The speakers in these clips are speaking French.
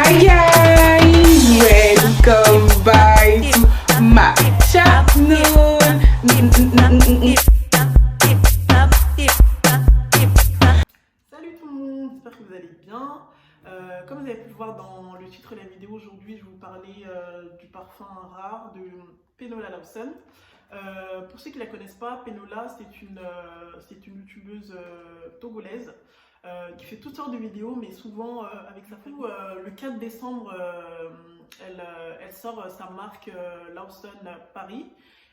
Hi guys, welcome back to my channel. Salut tout le monde, j'espère que vous allez bien. Comme vous avez pu le voir dans le titre de la vidéo, aujourd'hui je vais vous parler du parfum rare de Penola Lawson. Pour ceux qui ne la connaissent pas, Penola c'est une youtubeuse togolaise qui fait toutes sortes de vidéos, mais souvent avec sa famille. Le 4 décembre, elle sort sa marque Lawson Paris.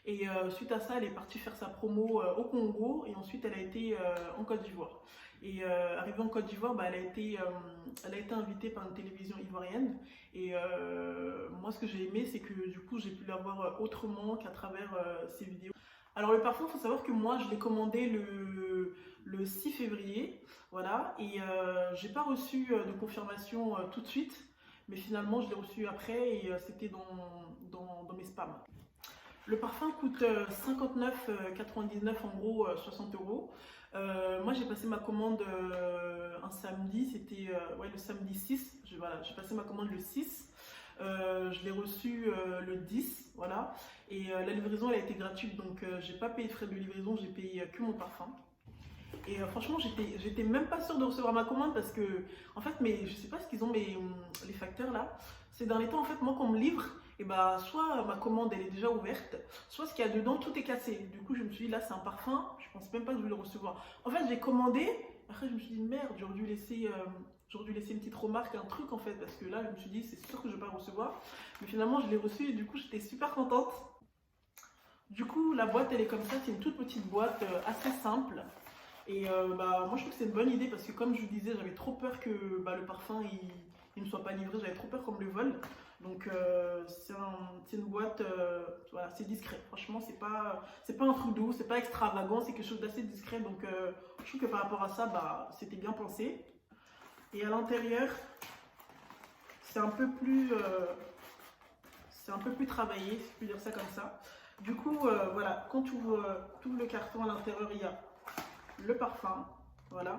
Et suite à ça, elle est partie faire sa promo au Congo et ensuite elle a été en Côte d'Ivoire. Et arrivée en Côte d'Ivoire, elle a été invitée par une télévision ivoirienne. Et moi, ce que j'ai aimé, c'est que du coup, j'ai pu la voir autrement qu'à travers ses vidéos. Alors le parfum, il faut savoir que moi, je l'ai commandé le 6 février. Voilà, et j'ai pas reçu de confirmation tout de suite. Mais finalement, je l'ai reçu après et c'était dans mes spams. Le parfum coûte 59,99 en gros 60 euros. Moi j'ai passé ma commande un samedi, c'était le samedi 6. Voilà, j'ai passé ma commande le 6. Je l'ai reçu le 10, voilà. Et la livraison elle a été gratuite, donc j'ai pas payé de frais de livraison, j'ai payé que mon parfum. Et franchement, j'étais même pas sûre de recevoir ma commande parce que, en fait, je sais pas ce qu'ils ont, les facteurs là. Ces derniers temps, en fait, moi, quand on me livre, et bah, soit ma commande elle est déjà ouverte, soit ce qu'il y a dedans, tout est cassé. Du coup, je me suis dit, là, c'est un parfum, je pense même pas que je vais le recevoir. En fait, j'ai commandé, après, je me suis dit, merde, j'aurais dû laisser une petite remarque, un truc, en fait, parce que là, je me suis dit, c'est sûr que je vais pas le recevoir. Mais finalement, je l'ai reçu et du coup, j'étais super contente. Du coup, la boîte, elle est comme ça, c'est une toute petite boîte assez simple. Et moi je trouve que c'est une bonne idée parce que comme je vous disais, j'avais trop peur que le parfum il ne soit pas livré, j'avais trop peur qu'on me le vole. Donc c'est une boîte, voilà, c'est discret. Franchement, c'est pas un truc doux, c'est pas extravagant, c'est quelque chose d'assez discret. Donc je trouve que par rapport à ça, c'était bien pensé. Et à l'intérieur, c'est un peu plus travaillé, si je puis dire ça comme ça. Du coup, voilà, quand tu ouvres tout le carton, à l'intérieur, il y a le parfum, voilà.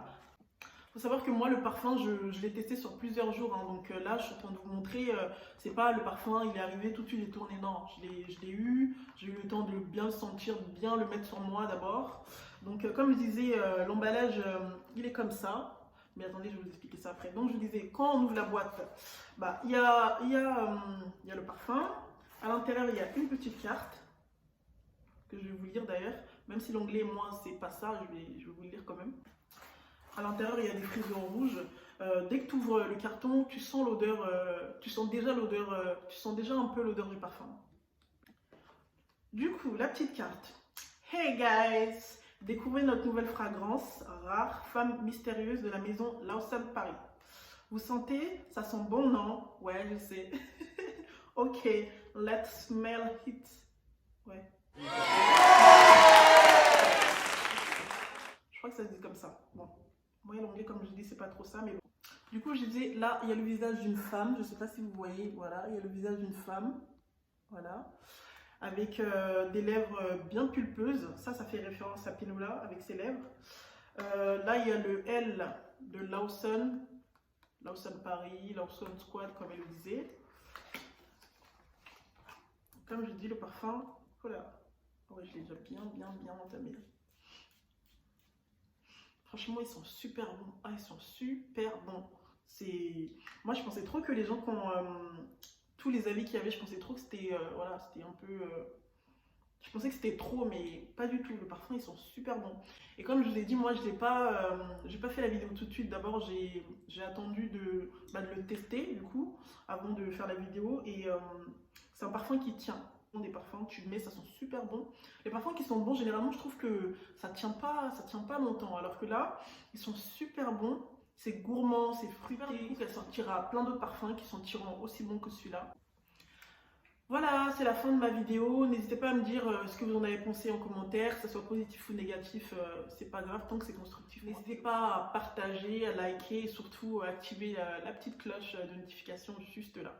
Faut savoir que moi le parfum je l'ai testé sur plusieurs jours, hein, donc là je suis en train de vous montrer, c'est pas le parfum il est arrivé tout de suite, il est tourné, non, je l'ai eu, j'ai eu le temps de bien le sentir, de bien le mettre sur moi d'abord. Donc comme je disais, l'emballage il est comme ça, mais attendez, je vais vous expliquer ça après. Donc je vous disais, quand on ouvre la boîte, il y a le parfum, à l'intérieur il y a une petite carte que je vais vous lire d'ailleurs, même si l'anglais, moi, c'est pas ça, je vais vous le lire quand même. À l'intérieur, il y a des frisons rouges. Dès que tu ouvres le carton, tu sens l'odeur, tu sens déjà un peu l'odeur du parfum. Du coup, la petite carte. Hey guys! Découvrez notre nouvelle fragrance rare, femme mystérieuse de la maison Lawson Paris. Vous sentez? Ça sent bon, non? Ouais, je sais. Ok, let's smell it. Ouais. Je crois que ça se dit comme ça. Bon, moi l'anglais comme je dis c'est pas trop ça, mais bon. Du coup je disais, là il y a le visage d'une femme, je sais pas si vous voyez, voilà, il y a le visage d'une femme, voilà, avec des lèvres bien pulpeuses, ça fait référence à Penola avec ses lèvres. Là il y a le L de Lawson Paris, Lawson Squad comme elle le disait. Comme je dis, le parfum, voilà. Ouais, je l'ai déjà bien entamé. Franchement, ils sont super bons. Ah, ils sont super bons. Moi, je pensais trop que les gens, tous les avis qu'il y avait, je pensais trop que c'était voilà, c'était un peu... Je pensais que c'était trop, mais pas du tout. Le parfum, ils sont super bons. Et comme je vous ai dit, moi, je n'ai pas fait la vidéo tout de suite. D'abord, j'ai attendu de le tester, du coup, avant de faire la vidéo. Et c'est un parfum qui tient. Des parfums, tu le mets, ça sent super bon. Les parfums qui sont bons, généralement, je trouve que ça tient pas longtemps. Alors que là, ils sont super bons. C'est gourmand, c'est fruité. Elle sortira plein d'autres parfums qui sentiront aussi bons que celui-là. Voilà, c'est la fin de ma vidéo. N'hésitez pas à me dire ce que vous en avez pensé en commentaire, que ce soit positif ou négatif, c'est pas grave tant que c'est constructif. N'hésitez pas à partager, à liker et surtout à activer la petite cloche de notification juste là.